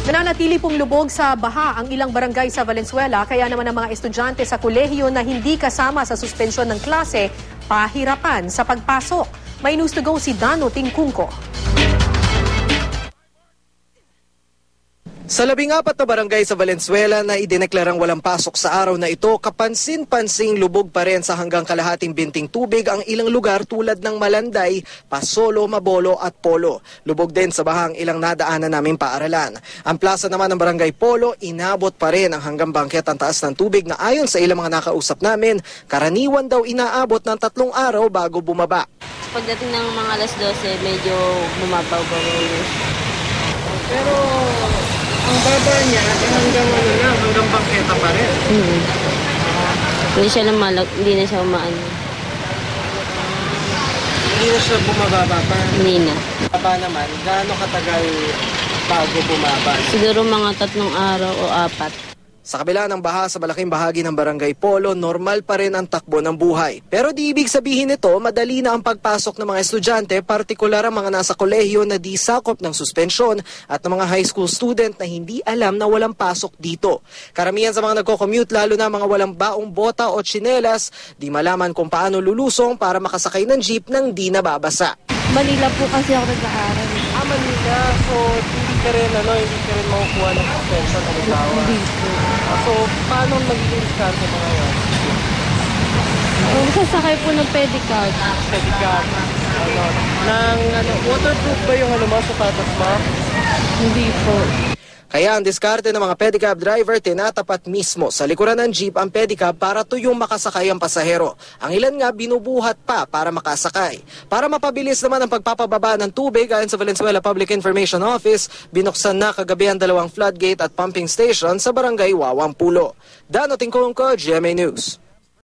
Nananatili pong lubog sa baha ang ilang barangay sa Valenzuela, kaya naman ang mga estudyante sa kolehiyo na hindi kasama sa suspensyon ng klase, pahirapan sa pagpasok. May news to go si Dano Tingkungko. Sa 14 na barangay sa Valenzuela na idineklarang walang pasok sa araw na ito, kapansin-pansing lubog pa rin sa hanggang kalahating binting tubig ang ilang lugar tulad ng Malanday, Pasolo, Mabolo at Polo. Lubog din sa bahang ilang nadaanan naming paaralan. Ang plaza naman ng barangay Polo, inabot pa rin ang hanggang bangket ang taas ng tubig na ayon sa ilang mga nakausap namin, karaniwan daw inaabot ng 3 araw bago bumaba. Pagdating ng mga alas 12, medyo bumabaw-baw. Pero ang baba niya hanggang bangketa pa rin. Hindi na siya umaan. Hindi na siya bumababa pa. Hindi na. Baba naman, gaano katagal bago bumaba? Siguro mga 3 araw o 4. Sa kabila ng baha sa malaking bahagi ng barangay Polo, normal pa rin ang takbo ng buhay. Pero di ibig sabihin nito, madali na ang pagpasok ng mga estudyante, partikular ang mga nasa kolehiyo na di sakop ng suspensyon at ng mga high school student na hindi alam na walang pasok dito. Karamihan sa mga nagko-commute, lalo na mga walang baong bota o tsinelas, di malaman kung paano lulusong para makasakay ng jeep nang di nababasa. Manila po kasi ako nag-aaral. Manila. So, hindi ka rin makukuha ng suspension ng itawa. Hindi po. So, paano magiging diskarte mo ngayon? Sasakay po ng pedicab. Pedicab. Waterproof ba yung sapatos mo? Hindi po. Kaya ang diskarte ng mga pedicab driver, tinatapat mismo sa likuran ng jeep ang pedicab para tuyong makasakay ang pasahero. Ang ilan nga binubuhat pa para makasakay. Para mapabilis naman ang pagpapababa ng tubig, ayon sa Valenzuela Public Information Office, binuksan na kagabi ang 2 floodgate at pumping station sa barangay Wawampulo. Dano Tingkungko, GMA News.